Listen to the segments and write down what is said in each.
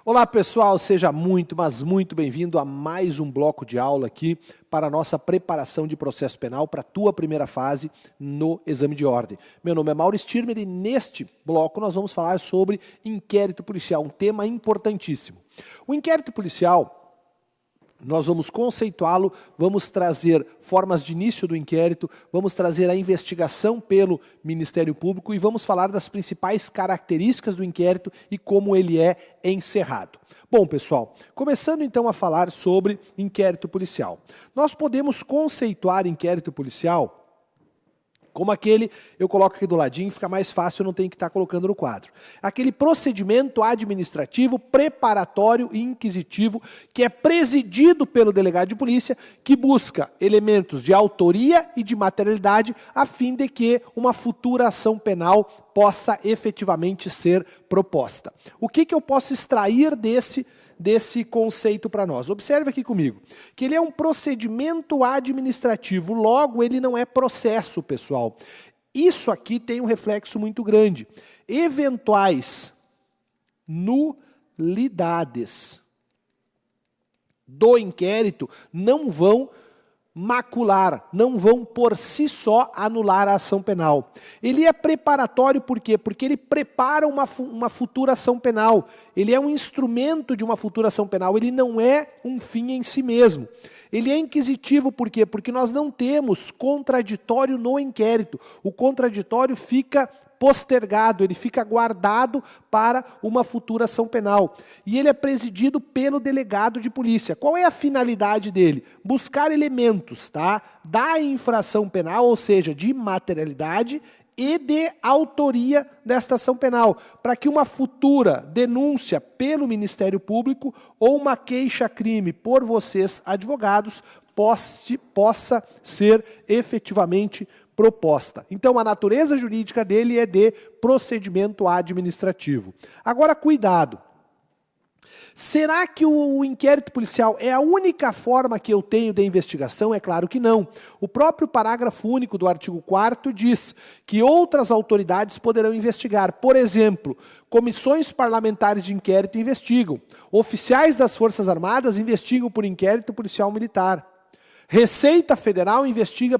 Olá pessoal, seja muito, mas muito bem-vindo a mais um bloco de aula aqui para a nossa preparação de processo penal para a tua primeira fase no exame de ordem. Meu nome é Mauro Stirmer e neste bloco nós vamos falar sobre inquérito policial, um tema importantíssimo. O inquérito policial, nós vamos conceituá-lo, vamos trazer formas de início do inquérito, vamos trazer a investigação pelo Ministério Público e vamos falar das principais características do inquérito e como ele é encerrado. Bom, pessoal, começando então a falar sobre inquérito policial. Nós podemos conceituar inquérito policial como aquele, eu coloco aqui do ladinho, fica mais fácil, eu não tenho que estar colocando no quadro. Aquele procedimento administrativo, preparatório e inquisitivo que é presidido pelo delegado de polícia, que busca elementos de autoria e de materialidade a fim de que uma futura ação penal possa efetivamente ser proposta. O que eu posso extrair desse conceito para nós? Observe aqui comigo, que ele é um procedimento administrativo, logo ele não é processo, pessoal. Isso aqui tem um reflexo muito grande. Eventuais nulidades do inquérito não vão macular, não vão por si só anular a ação penal. Ele é preparatório por quê? Porque ele prepara uma futura ação penal. Ele é um instrumento de uma futura ação penal, ele não é um fim em si mesmo. Ele é inquisitivo por quê? Porque nós não temos contraditório no inquérito. O contraditório fica postergado, ele fica guardado para uma futura ação penal. E ele é presidido pelo delegado de polícia. Qual é a finalidade dele? Buscar elementos, tá, da infração penal, ou seja, de materialidade e de autoria desta ação penal, para que uma futura denúncia pelo Ministério Público ou uma queixa-crime por vocês, advogados, possa ser efetivamente proposta. Então, a natureza jurídica dele é de procedimento administrativo. Agora, cuidado. Será que o inquérito policial é a única forma que eu tenho de investigação? É claro que não. O próprio parágrafo único do artigo 4º diz que outras autoridades poderão investigar. Por exemplo, comissões parlamentares de inquérito investigam. Oficiais das Forças Armadas investigam por inquérito policial militar. Receita Federal investiga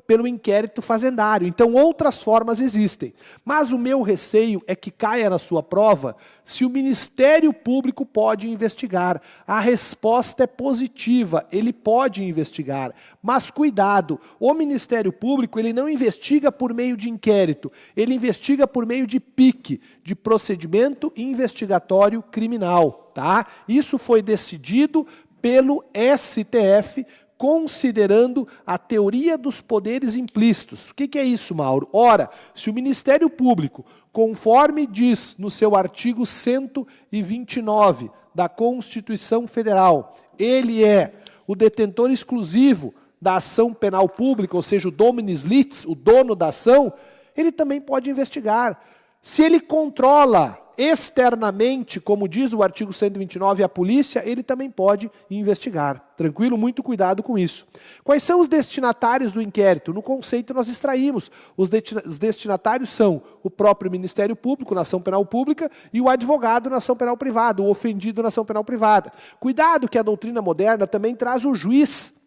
pelo inquérito fazendário. Então, outras formas existem. Mas o meu receio é que caia na sua prova se o Ministério Público pode investigar. A resposta é positiva, ele pode investigar. Mas cuidado, o Ministério Público ele não investiga por meio de inquérito, ele investiga por meio de PIC, de procedimento investigatório criminal. Tá? Isso foi decidido pelo STF, considerando a teoria dos poderes implícitos. O que é isso, Mauro? Ora, se o Ministério Público, conforme diz no seu artigo 129 da Constituição Federal, ele é o detentor exclusivo da ação penal pública, ou seja, o dominus litis, o dono da ação, ele também pode investigar. Se ele controla externamente, como diz o artigo 129, a polícia, ele também pode investigar. Tranquilo? Muito cuidado com isso. Quais são os destinatários do inquérito? No conceito nós extraímos. Os destinatários são o próprio Ministério Público na ação penal pública e o advogado na ação penal privada, o ofendido na ação penal privada. Cuidado que a doutrina moderna também traz o juiz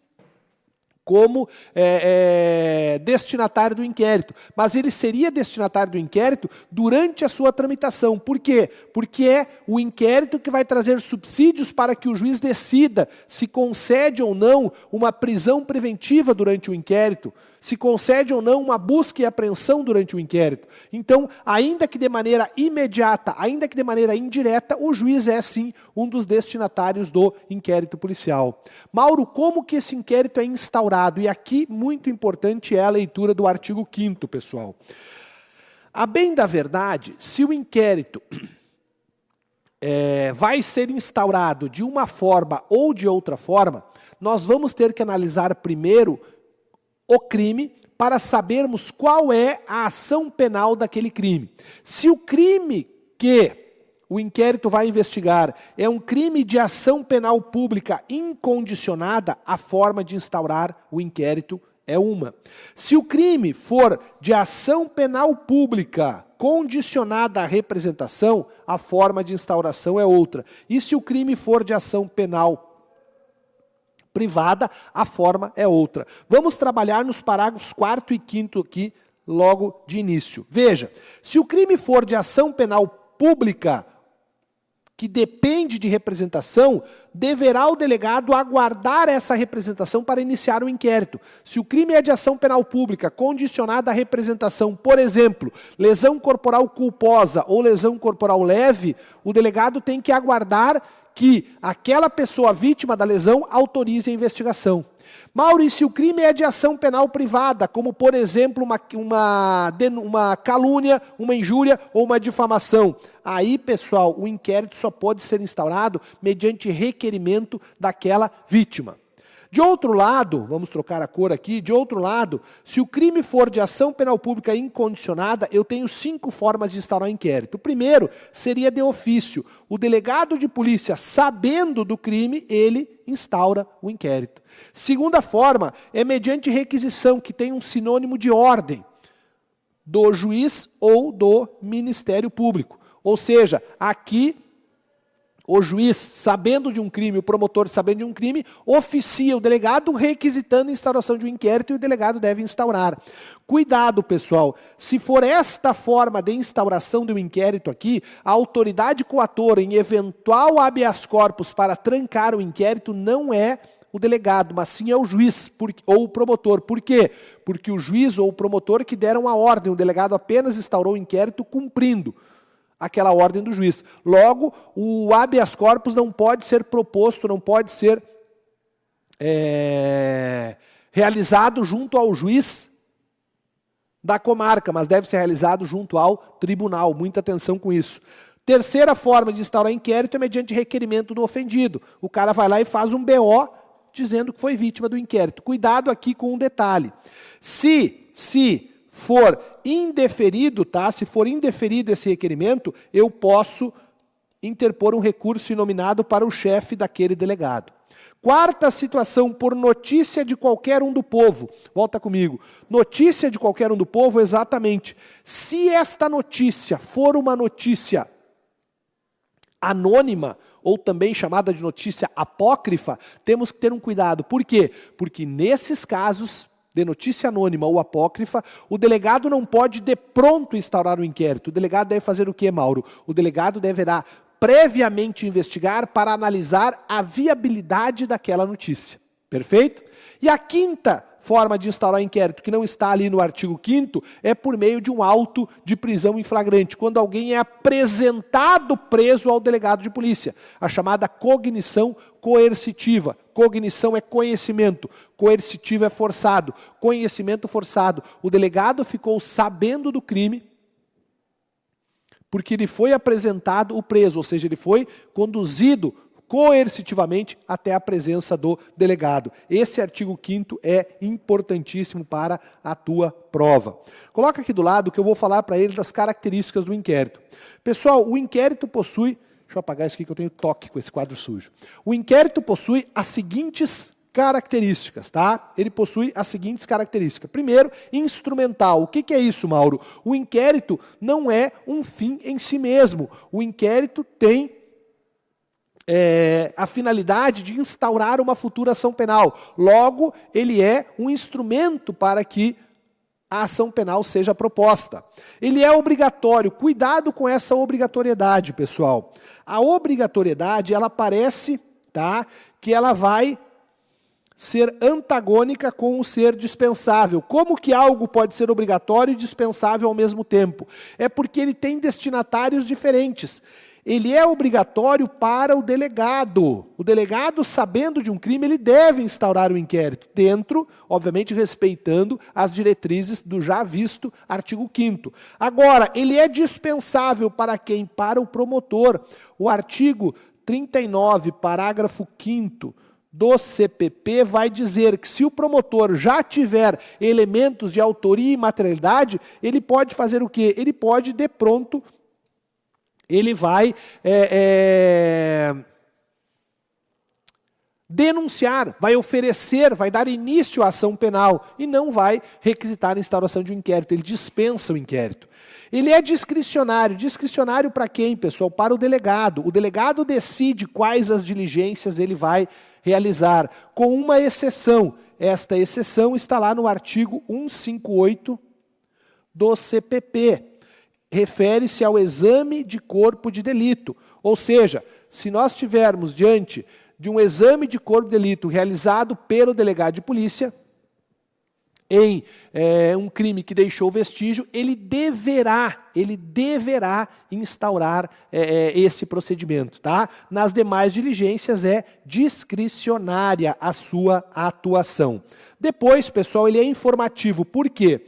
como destinatário do inquérito. Mas ele seria destinatário do inquérito durante a sua tramitação. Por quê? Porque é o inquérito que vai trazer subsídios para que o juiz decida se concede ou não uma prisão preventiva durante o inquérito, se concede ou não uma busca e apreensão durante o inquérito. Então, ainda que de maneira imediata, ainda que de maneira indireta, o juiz é sim um dos destinatários do inquérito policial. Mauro, como que esse inquérito é instaurado? E aqui, muito importante é a leitura do artigo 5º, pessoal. A bem da verdade, se o inquérito vai ser instaurado de uma forma ou de outra forma, nós vamos ter que analisar primeiro o crime para sabermos qual é a ação penal daquele crime. Se o crime que o inquérito vai investigar é um crime de ação penal pública incondicionada, a forma de instaurar o inquérito é uma. Se o crime for de ação penal pública condicionada à representação, a forma de instauração é outra. E se o crime for de ação penal privada, a forma é outra. Vamos trabalhar nos parágrafos 4º e 5º aqui, logo de início. Veja, se o crime for de ação penal pública, que depende de representação, deverá o delegado aguardar essa representação para iniciar o inquérito. Se o crime é de ação penal pública condicionada à representação, por exemplo, lesão corporal culposa ou lesão corporal leve, o delegado tem que aguardar que aquela pessoa vítima da lesão autorize a investigação. Mauro, e se o crime é de ação penal privada, como, por exemplo, uma calúnia, uma injúria ou uma difamação? Aí, pessoal, o inquérito só pode ser instaurado mediante requerimento daquela vítima. De outro lado, vamos trocar a cor aqui, de outro lado, se o crime for de ação penal pública incondicionada, eu tenho 5 formas de instaurar o inquérito. O primeiro seria de ofício. O delegado de polícia, sabendo do crime, ele instaura o inquérito. Segunda forma é mediante requisição, que tem um sinônimo de ordem do juiz ou do Ministério Público. Ou seja, aqui o juiz, sabendo de um crime, o promotor, sabendo de um crime, oficia o delegado requisitando a instauração de um inquérito e o delegado deve instaurar. Cuidado, pessoal, se for esta forma de instauração de um inquérito aqui, a autoridade coatora em eventual habeas corpus para trancar o inquérito não é o delegado, mas sim é o juiz ou o promotor. Por quê? Porque o juiz ou o promotor que deram a ordem, o delegado apenas instaurou o inquérito cumprindo aquela ordem do juiz. Logo, o habeas corpus não pode ser proposto, não pode ser realizado junto ao juiz da comarca, mas deve ser realizado junto ao tribunal. Muita atenção com isso. Terceira forma de instaurar inquérito é mediante requerimento do ofendido. O cara vai lá e faz um BO dizendo que foi vítima do inquérito. Cuidado aqui com um detalhe. Se for indeferido, tá? Se for indeferido esse requerimento, eu posso interpor um recurso inominado para o chefe daquele delegado. Quarta situação, por notícia de qualquer um do povo. Volta comigo. Notícia de qualquer um do povo, exatamente. Se esta notícia for uma notícia anônima, ou também chamada de notícia apócrifa, temos que ter um cuidado. Por quê? Porque nesses casos de notícia anônima ou apócrifa, o delegado não pode de pronto instaurar o inquérito. O delegado deve fazer o quê, Mauro? O delegado deverá previamente investigar para analisar a viabilidade daquela notícia. Perfeito? E a quinta forma de instaurar inquérito, que não está ali no artigo 5º, é por meio de um auto de prisão em flagrante, quando alguém é apresentado preso ao delegado de polícia, a chamada cognição coercitiva. Cognição é conhecimento, coercitivo é forçado, conhecimento forçado. O delegado ficou sabendo do crime porque ele foi apresentado o preso, ou seja, ele foi conduzido coercitivamente até a presença do delegado. Esse artigo 5º é importantíssimo para a tua prova. Coloca aqui do lado que eu vou falar para ele das características do inquérito. Pessoal, o inquérito possui... Deixa eu apagar isso aqui que eu tenho toque com esse quadro sujo. O inquérito possui as seguintes características, tá? Ele possui as seguintes características. Primeiro, instrumental. O que é isso, Mauro? O inquérito não é um fim em si mesmo. O inquérito tem a finalidade de instaurar uma futura ação penal. Logo, ele é um instrumento para que a ação penal seja proposta. Ele é obrigatório. Cuidado com essa obrigatoriedade, pessoal. A obrigatoriedade, ela parece, tá, que ela vai ser antagônica com o ser dispensável. Como que algo pode ser obrigatório e dispensável ao mesmo tempo? É porque ele tem destinatários diferentes. Ele é obrigatório para o delegado. O delegado, sabendo de um crime, ele deve instaurar o inquérito, dentro, obviamente, respeitando as diretrizes do já visto artigo 5º. Agora, ele é dispensável para quem? Para o promotor. O artigo 39, parágrafo 5º do CPP vai dizer que se o promotor já tiver elementos de autoria e materialidade, ele pode fazer o quê? Ele pode, de pronto, ele vai denunciar, vai oferecer, vai dar início à ação penal e não vai requisitar a instauração de um inquérito, ele dispensa o inquérito. Ele é discricionário. Discricionário para quem, pessoal? Para o delegado. O delegado decide quais as diligências ele vai realizar, com uma exceção. Esta exceção está lá no artigo 158 do CPP. Refere-se ao exame de corpo de delito. Ou seja, se nós estivermos diante de um exame de corpo de delito realizado pelo delegado de polícia, em um crime que deixou vestígio, ele deverá instaurar esse procedimento, tá? Nas demais diligências é discricionária a sua atuação. Depois, pessoal, ele é informativo. Por quê?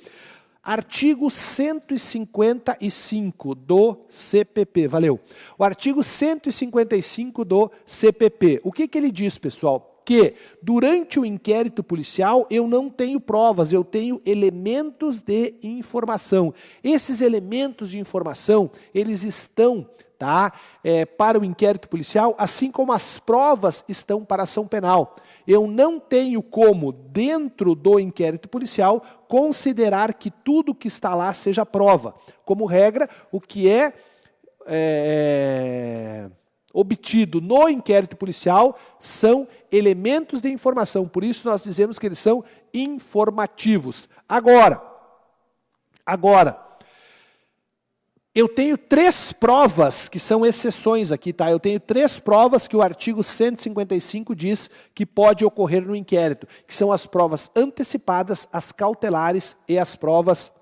Artigo 155 do CPP, valeu. O artigo 155 do CPP. O que ele diz, pessoal? Que durante o inquérito policial eu não tenho provas, eu tenho elementos de informação. Esses elementos de informação, eles estão, tá, para o inquérito policial, assim como as provas estão para a ação penal. Eu não tenho como, dentro do inquérito policial, considerar que tudo que está lá seja prova. Como regra, o que é obtido no inquérito policial são elementos de informação. Por isso nós dizemos que eles são informativos. Agora, eu tenho 3 provas que são exceções aqui, tá? Eu tenho 3 provas que o artigo 155 diz que pode ocorrer no inquérito, que são as provas antecipadas, as cautelares e as provas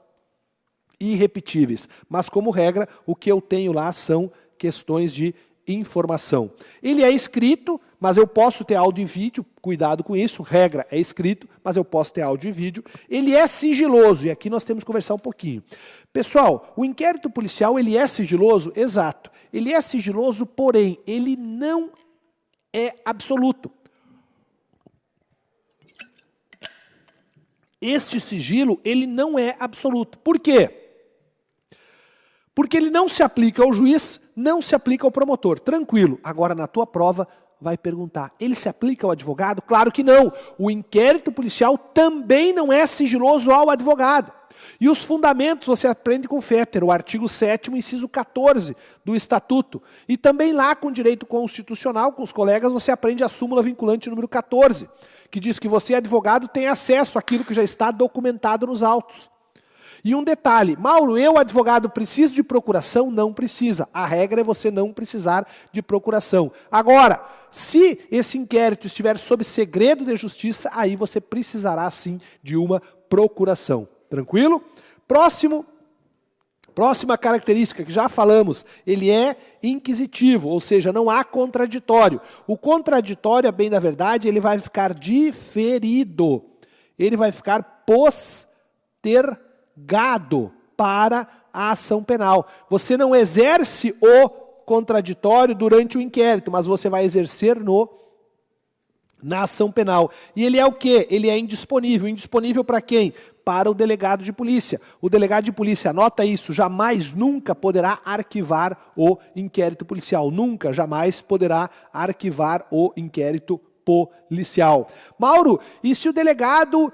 irrepetíveis. Mas, como regra, o que eu tenho lá são questões de informação. Ele é escrito, mas eu posso ter áudio e vídeo, cuidado com isso, regra é escrito, mas eu posso ter áudio e vídeo. Ele é sigiloso, e aqui nós temos que conversar um pouquinho. Pessoal, o inquérito policial, ele é sigiloso? Exato. Ele é sigiloso, porém, ele não é absoluto. Este sigilo, ele não é absoluto. Por quê? Porque ele não se aplica ao juiz, não se aplica ao promotor. Tranquilo. Agora, na tua prova, vai perguntar, ele se aplica ao advogado? Claro que não. O inquérito policial também não é sigiloso ao advogado. E os fundamentos você aprende com o Fetter, o artigo 7º, inciso 14 do Estatuto. E também lá com direito constitucional, com os colegas, você aprende a súmula vinculante número 14, que diz que você, advogado, tem acesso àquilo que já está documentado nos autos. E um detalhe, Mauro, eu, advogado, preciso de procuração? Não precisa. A regra é você não precisar de procuração. Agora, se esse inquérito estiver sob segredo de justiça, aí você precisará sim de uma procuração. Tranquilo? Próxima característica que já falamos, ele é inquisitivo, ou seja, não há contraditório. O contraditório, a bem da verdade, ele vai ficar diferido. Ele vai ficar postergado para a ação penal. Você não exerce o contraditório durante o inquérito, mas você vai exercer na ação penal. E ele é o quê? Ele é indisponível. Indisponível para quem? Para o delegado de polícia. O delegado de polícia, anota isso, jamais, nunca poderá arquivar o inquérito policial. Nunca, jamais poderá arquivar o inquérito policial. Mauro, e se o delegado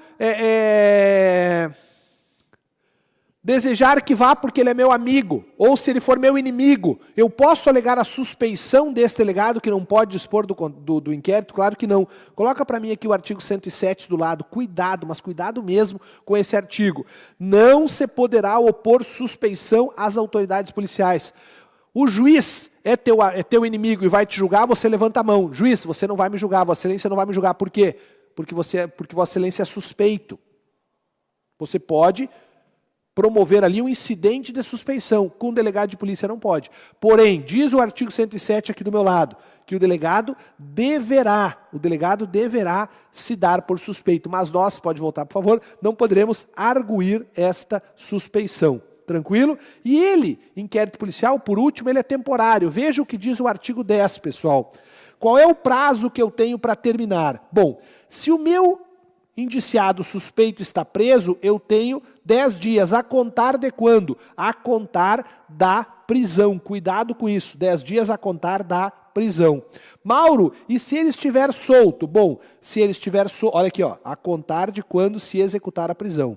desejar arquivar porque ele é meu amigo, ou se ele for meu inimigo, eu posso alegar a suspeição desse delegado que não pode dispor do inquérito? Claro que não. Coloca para mim aqui o artigo 107 do lado. Cuidado, mas cuidado mesmo com esse artigo. Não se poderá opor suspeição às autoridades policiais. O juiz é teu inimigo e vai te julgar, você levanta a mão. Juiz, você não vai me julgar, Vossa Excelência não vai me julgar. Por quê? Porque Vossa Excelência é suspeito. Você pode promover ali um incidente de suspeição. Com o delegado de polícia não pode. Porém, diz o artigo 107 aqui do meu lado, que o delegado deverá se dar por suspeito. Mas nós, pode voltar por favor, não poderemos arguir esta suspeição. Tranquilo? E ele, inquérito policial, por último, ele é temporário. Veja o que diz o artigo 10, pessoal. Qual é o prazo que eu tenho para terminar? Bom, se o meu indiciado suspeito está preso, eu tenho 10 dias. A contar de quando? A contar da prisão. Cuidado com isso. 10 dias a contar da prisão. Mauro, e se ele estiver solto? Bom, se ele estiver solto, olha aqui, ó, a contar de quando se executar a prisão.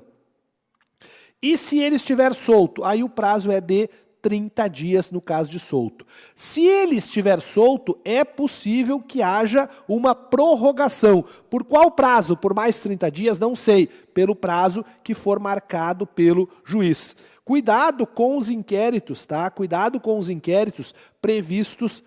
E se ele estiver solto? Aí o prazo é de 30 dias no caso de solto. Se ele estiver solto, é possível que haja uma prorrogação. Por qual prazo? Por mais 30 dias? Não sei. Pelo prazo que for marcado pelo juiz. Cuidado com os inquéritos, tá? Cuidado com os inquéritos previstos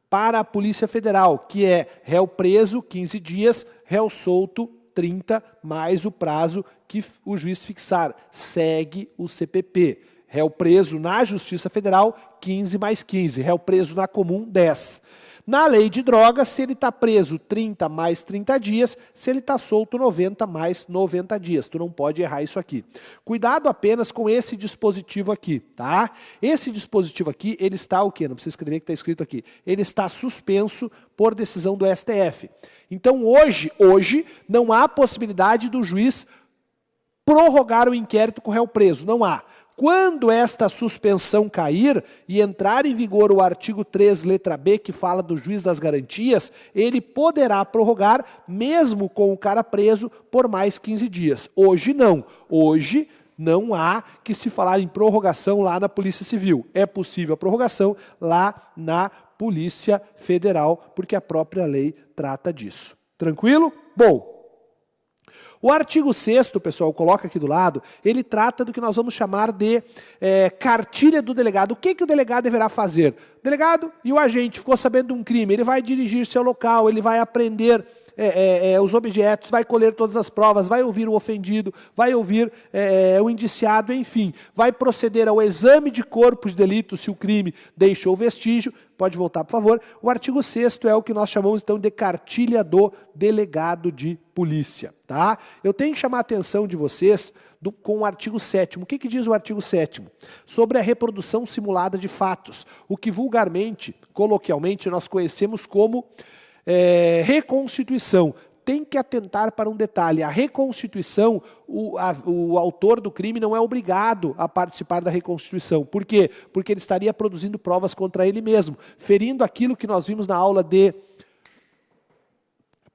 para a Polícia Federal, que é réu preso 15 dias, réu solto 30, mais o prazo que o juiz fixar. Segue o CPP. Réu preso na Justiça Federal, 15 mais 15. Réu preso na comum, 10. Na lei de drogas, se ele está preso 30 mais 30 dias, se ele está solto 90 mais 90 dias. Tu não pode errar isso aqui. Cuidado apenas com esse dispositivo aqui, tá? Esse dispositivo aqui, ele está o quê? Não precisa escrever que está escrito aqui. Ele está suspenso por decisão do STF. Então hoje não há possibilidade do juiz prorrogar o inquérito com o réu preso. Não há. Quando esta suspensão cair e entrar em vigor o artigo 3, letra B, que fala do juiz das garantias, ele poderá prorrogar, mesmo com o cara preso, por mais 15 dias. Hoje não. Hoje não há que se falar em prorrogação lá na Polícia Civil. É possível a prorrogação lá na Polícia Federal, porque a própria lei trata disso. Tranquilo? Bom. O artigo 6º, pessoal, coloca aqui do lado, ele trata do que nós vamos chamar de cartilha do delegado. O que o delegado deverá fazer? O delegado e o agente ficou sabendo de um crime, ele vai dirigir-se ao local, ele vai apreender os objetos, vai colher todas as provas, vai ouvir o ofendido, vai ouvir o indiciado, enfim, vai proceder ao exame de corpo de delito se o crime deixou vestígio. Pode voltar, por favor. O artigo 6º é o que nós chamamos, então, de cartilha do delegado de polícia. Tá? Eu tenho que chamar a atenção de vocês com o artigo 7º. O que diz o artigo 7º? Sobre a reprodução simulada de fatos. O que vulgarmente, coloquialmente, nós conhecemos como reconstituição. Tem que atentar para um detalhe. A reconstituição, o autor do crime não é obrigado a participar da reconstituição. Por quê? Porque ele estaria produzindo provas contra ele mesmo, ferindo aquilo que nós vimos na aula de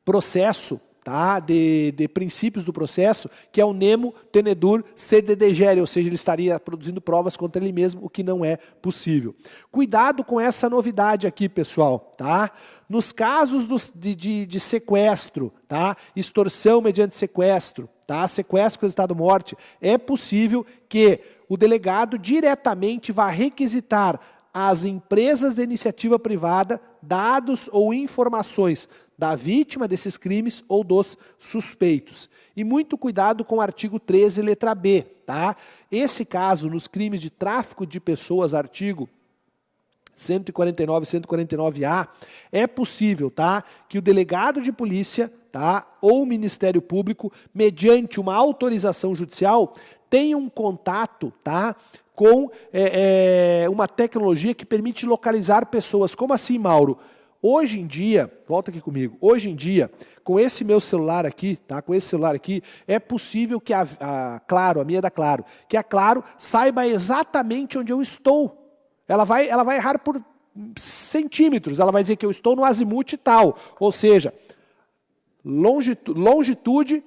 processo, tá? de princípios do processo, que é o nemo tenedur sed degere, ou seja, ele estaria produzindo provas contra ele mesmo, o que não é possível. Cuidado com essa novidade aqui, pessoal, tá? Nos casos de sequestro, tá? Extorsão mediante sequestro, tá? Sequestro com resultado morte, é possível que o delegado diretamente vá requisitar às empresas de iniciativa privada dados ou informações da vítima desses crimes ou dos suspeitos. E muito cuidado com o artigo 13, letra B, tá? Esse caso, nos crimes de tráfico de pessoas, artigo 149 e 149A, é possível, tá, que o delegado de polícia, tá, ou o Ministério Público, mediante uma autorização judicial, tenha um contato, tá, com uma tecnologia que permite localizar pessoas. Como assim, Mauro? Hoje em dia, volta aqui comigo, hoje em dia, com esse meu celular aqui, tá? Com esse celular aqui, é possível que a Claro, a minha é da Claro, que a Claro saiba exatamente onde eu estou. Ela vai errar por centímetros, ela vai dizer que eu estou no azimuth tal, ou seja, longitude,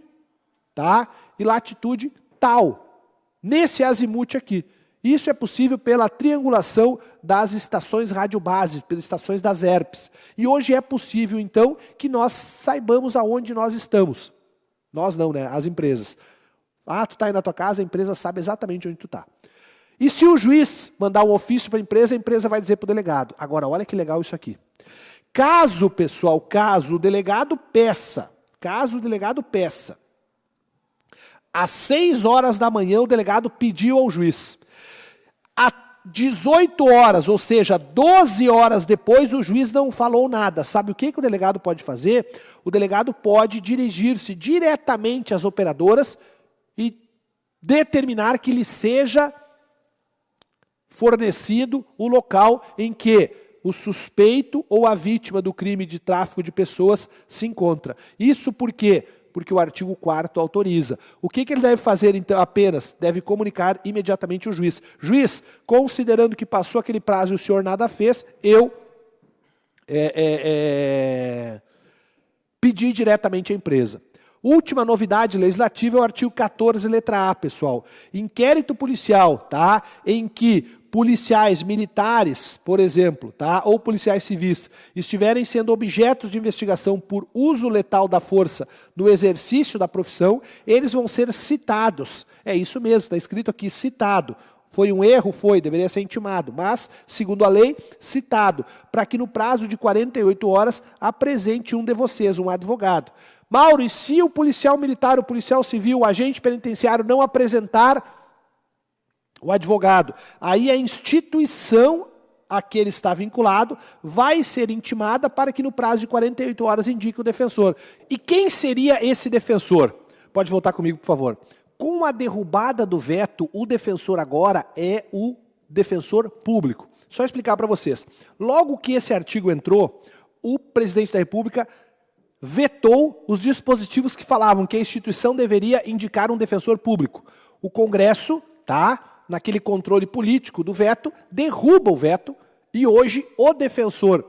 tá? E latitude tal, nesse azimuth aqui. Isso é possível pela triangulação das estações radiobase, pelas estações das ERPs. E hoje é possível, então, que nós saibamos aonde nós estamos. Nós não, né? As empresas. Ah, tu está aí na tua casa, a empresa sabe exatamente onde tu está. E se o juiz mandar um ofício para a empresa vai dizer para o delegado. Agora, olha que legal isso aqui. Caso, pessoal, caso o delegado peça, às 6 horas da manhã o delegado pediu ao juiz. Às 18 horas, ou seja, 12 horas depois, o juiz não falou nada. Sabe o que o delegado pode fazer? O delegado pode dirigir-se diretamente às operadoras e determinar que lhe seja fornecido o local em que o suspeito ou a vítima do crime de tráfico de pessoas se encontra. Isso por quê? Porque o artigo 4º autoriza. O que ele deve fazer, então? Apenas deve comunicar imediatamente ao juiz. Juiz, considerando que passou aquele prazo e o senhor nada fez, eu pedir diretamente à empresa. Última novidade legislativa é o artigo 14, letra A, pessoal. Inquérito policial, tá? Em que policiais militares, por exemplo, tá? Ou policiais civis, estiverem sendo objetos de investigação por uso letal da força no exercício da profissão, eles vão ser citados. É isso mesmo, está escrito aqui, citado. Foi um erro? Foi, deveria ser intimado, mas, segundo a lei, citado, para que no prazo de 48 horas apresente um de vocês, um advogado. Mauro, e se o policial militar, o policial civil, o agente penitenciário não apresentar o advogado, aí a instituição a que ele está vinculado vai ser intimada para que no prazo de 48 horas indique o defensor. E quem seria esse defensor? Pode voltar comigo, por favor. Com a derrubada do veto, o defensor agora é o defensor público. Só explicar para vocês. Logo que esse artigo entrou, o presidente da República vetou os dispositivos que falavam que a instituição deveria indicar um defensor público. O Congresso, tá, naquele controle político do veto, derruba o veto e hoje o defensor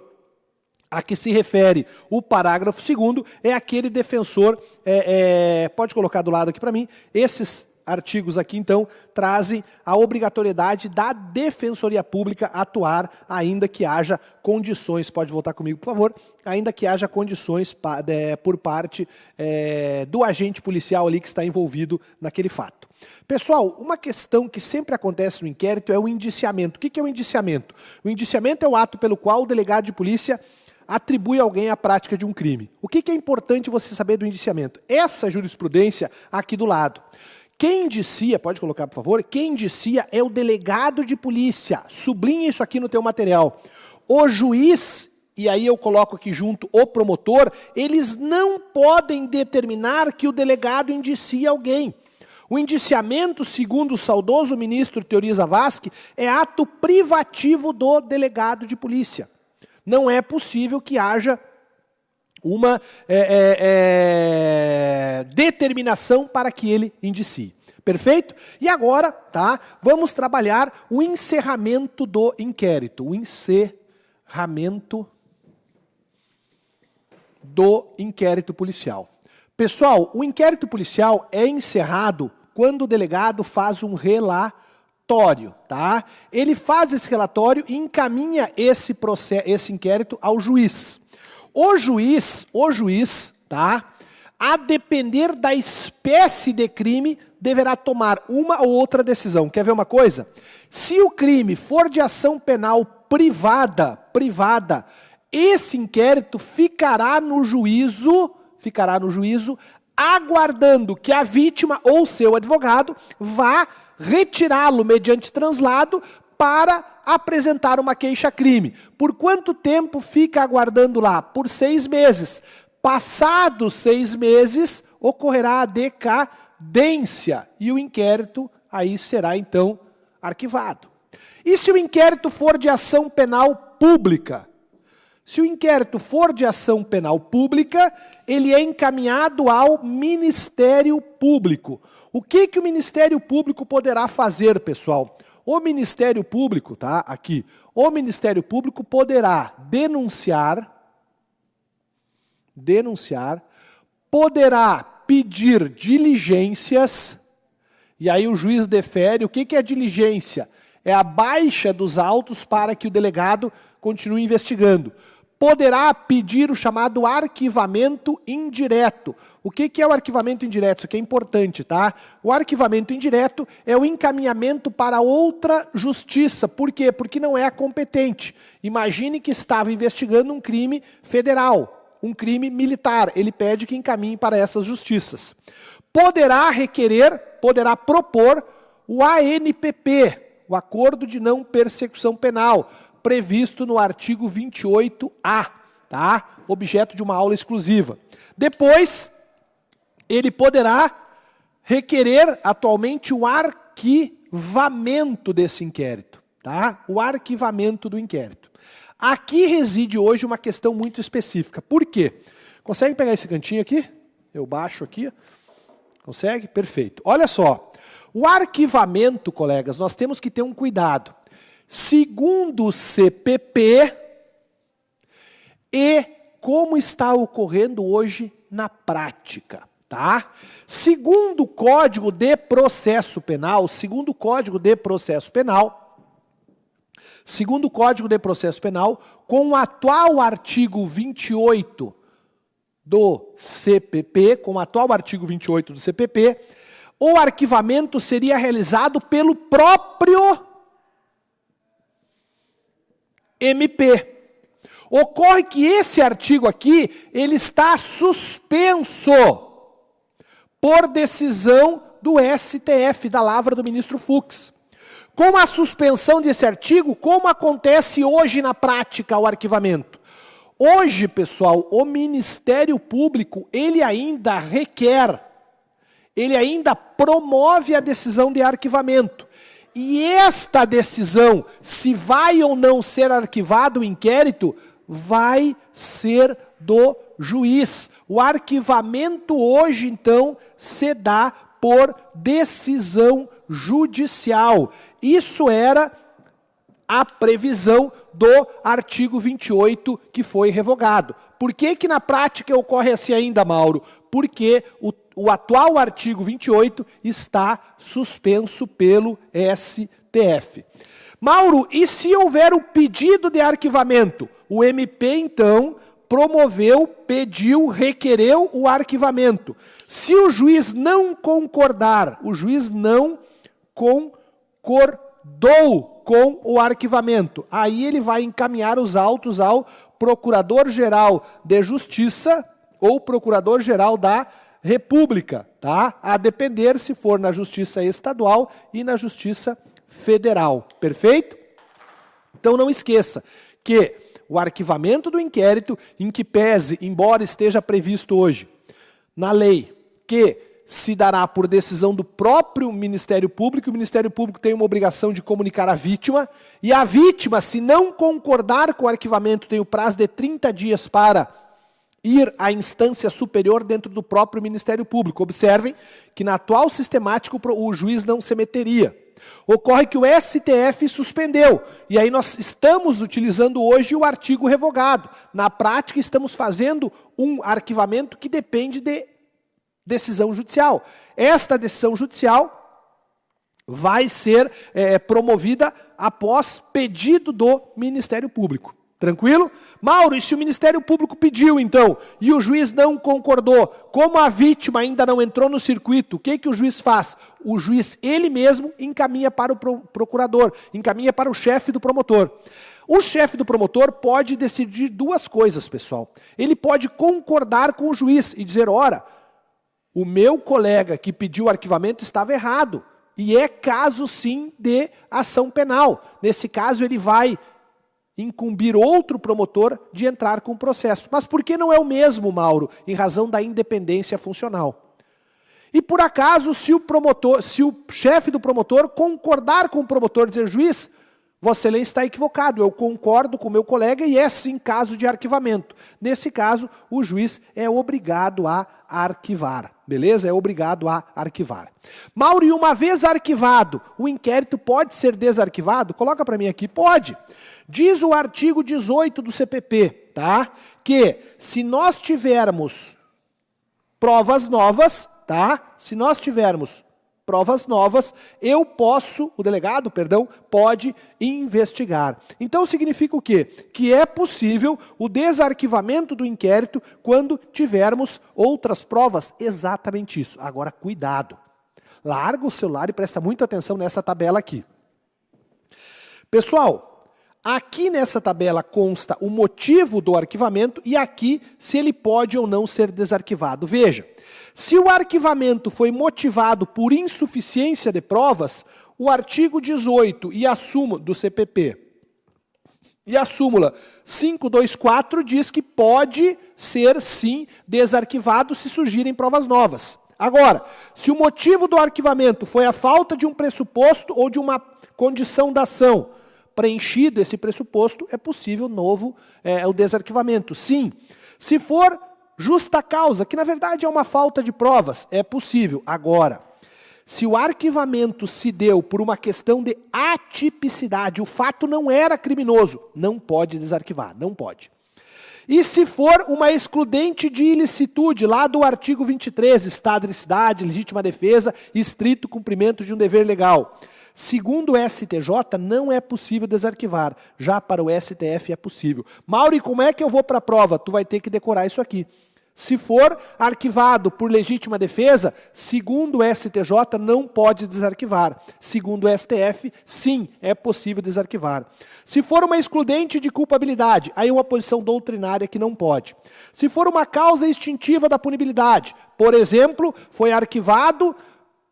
a que se refere o parágrafo 2º é aquele defensor, pode colocar do lado aqui para mim, esses artigos aqui então trazem a obrigatoriedade da Defensoria Pública atuar, ainda que haja condições, pode voltar comigo por favor, ainda que haja condições por parte do agente policial ali que está envolvido naquele fato. Pessoal, uma questão que sempre acontece no inquérito é o indiciamento. O que é o indiciamento? O indiciamento é o ato pelo qual o delegado de polícia atribui a alguém a prática de um crime. O que é importante você saber do indiciamento? Essa jurisprudência aqui do lado. Quem indicia, pode colocar por favor, quem indicia é o delegado de polícia. Sublinha isso aqui no teu material. O juiz, e aí eu coloco aqui junto o promotor, eles não podem determinar que o delegado indicie alguém. O indiciamento, segundo o saudoso ministro Teori Zavascki, é ato privativo do delegado de polícia. Não é possível que haja uma determinação para que ele indicie. Perfeito? E agora, tá, vamos trabalhar o encerramento do inquérito. O encerramento do inquérito policial. Pessoal, o inquérito policial é encerrado quando o delegado faz um relatório, tá? Ele faz esse relatório e encaminha esse inquérito ao juiz. O juiz, tá? A depender da espécie de crime, deverá tomar uma ou outra decisão. Quer ver uma coisa? Se o crime for de ação penal privada, esse inquérito ficará no juízo, aguardando que a vítima ou seu advogado vá retirá-lo mediante translado para apresentar uma queixa-crime. Por quanto tempo fica aguardando lá? Por 6 meses. Passados 6 meses, ocorrerá a decadência e o inquérito aí será então arquivado. E se o inquérito for de ação penal pública? Se o inquérito for de ação penal pública, ele é encaminhado ao Ministério Público. O que o Ministério Público poderá fazer, pessoal? O Ministério Público, tá? Aqui. O Ministério Público poderá denunciar, poderá pedir diligências, e aí o juiz defere. O que é diligência? É a baixa dos autos para que o delegado continue investigando. Poderá pedir o chamado arquivamento indireto. O que é o arquivamento indireto? Isso aqui é importante, tá? O arquivamento indireto é o encaminhamento para outra justiça. Por quê? Porque não é a competente. Imagine que estava investigando um crime federal, um crime militar. Ele pede que encaminhe para essas justiças. Poderá propor o ANPP, o Acordo de Não Persecução Penal, previsto no artigo 28A, tá? Objeto de uma aula exclusiva. Depois, ele poderá requerer atualmente o arquivamento desse inquérito, tá? O arquivamento do inquérito. Aqui reside hoje uma questão muito específica. Por quê? Consegue pegar esse cantinho aqui? Eu baixo aqui. Consegue? Perfeito. Olha só. O arquivamento, colegas, nós temos que ter um cuidado. Segundo o CPP, e como está ocorrendo hoje na prática, tá? Segundo o Código de Processo Penal, com o atual artigo 28 do CPP, o arquivamento seria realizado pelo próprio MP. Ocorre que esse artigo aqui, ele está suspenso por decisão do STF, da lavra do ministro Fux. Com a suspensão desse artigo, como acontece hoje na prática o arquivamento? Hoje, pessoal, o Ministério Público, ele ainda promove a decisão de arquivamento. E esta decisão, se vai ou não ser arquivado o inquérito, vai ser do juiz. O arquivamento hoje, então, se dá por decisão judicial. Isso era a previsão do artigo 28 que foi revogado. Por que que na prática ocorre assim ainda, Mauro? Porque o atual artigo 28 está suspenso pelo STF. Mauro, e se houver o pedido de arquivamento? O MP, então, requereu o arquivamento. Se o juiz não concordar, concordou com o arquivamento, aí ele vai encaminhar os autos ao Procurador-Geral de Justiça ou Procurador-Geral da República, tá? A depender se for na Justiça Estadual e na Justiça Federal, perfeito? Então não esqueça que o arquivamento do inquérito, em que pese, embora esteja previsto hoje na lei, que se dará por decisão do próprio Ministério Público, o Ministério Público tem uma obrigação de comunicar à vítima, e a vítima, se não concordar com o arquivamento, tem o prazo de 30 dias para ir à instância superior dentro do próprio Ministério Público. Observem que na atual sistemática o juiz não se meteria. Ocorre que o STF suspendeu, e aí nós estamos utilizando hoje o artigo revogado. Na prática, estamos fazendo um arquivamento que depende de decisão judicial. Esta decisão judicial vai ser promovida após pedido do Ministério Público. Tranquilo? Mauro, e se o Ministério Público pediu, então, e o juiz não concordou, como a vítima ainda não entrou no circuito, o que que o juiz faz? O juiz, ele mesmo, encaminha para o procurador, encaminha para o chefe do promotor. O chefe do promotor pode decidir duas coisas, pessoal. Ele pode concordar com o juiz e dizer, ora, o meu colega que pediu o arquivamento estava errado, e é caso, sim, de ação penal. Nesse caso, ele vai incumbir outro promotor de entrar com o processo. Mas por que não é o mesmo, Mauro? Em razão da independência funcional. E por acaso, se o chefe do promotor concordar com o promotor, dizer, juiz, Vossa Excelência está equivocado, eu concordo com o meu colega e é sim caso de arquivamento. Nesse caso, o juiz é obrigado a arquivar, beleza? É obrigado a arquivar. Mauro, e uma vez arquivado, o inquérito pode ser desarquivado? Coloca para mim aqui, pode. Diz o artigo 18 do CPP, tá? Que se nós tivermos provas novas, tá? Se nós tivermos provas novas, o delegado, pode investigar. Então significa o quê? Que é possível o desarquivamento do inquérito quando tivermos outras provas. Exatamente isso. Agora, cuidado. Larga o celular e presta muita atenção nessa tabela aqui. Pessoal, aqui nessa tabela consta o motivo do arquivamento e aqui se ele pode ou não ser desarquivado. Veja, se o arquivamento foi motivado por insuficiência de provas, o artigo 18 e a súmula do CPP e a súmula 524 diz que pode ser, sim, desarquivado se surgirem provas novas. Agora, se o motivo do arquivamento foi a falta de um pressuposto ou de uma condição da ação, preenchido esse pressuposto, é possível o desarquivamento. Sim, se for justa causa, que na verdade é uma falta de provas, é possível. Agora, se o arquivamento se deu por uma questão de atipicidade, o fato não era criminoso, não pode desarquivar, não pode. E se for uma excludente de ilicitude, lá do artigo 23, estado de cidade, legítima defesa e estrito cumprimento de um dever legal. Segundo o STJ, não é possível desarquivar. Já para o STF é possível. Mauri, como é que eu vou para a prova? Tu vai ter que decorar isso aqui. Se for arquivado por legítima defesa, segundo o STJ, não pode desarquivar. Segundo o STF, sim, é possível desarquivar. Se for uma excludente de culpabilidade, aí uma posição doutrinária que não pode. Se for uma causa extintiva da punibilidade, por exemplo, foi arquivado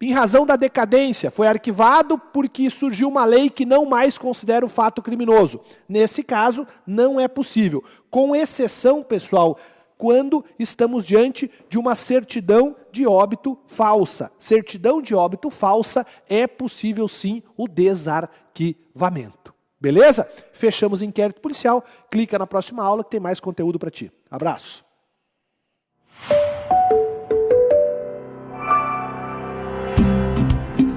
em razão da decadência, foi arquivado porque surgiu uma lei que não mais considera o fato criminoso. Nesse caso, não é possível. Com exceção, pessoal, quando estamos diante de uma certidão de óbito falsa. Certidão de óbito falsa é possível sim o desarquivamento. Beleza? Fechamos o inquérito policial. Clica na próxima aula que tem mais conteúdo para ti. Abraço.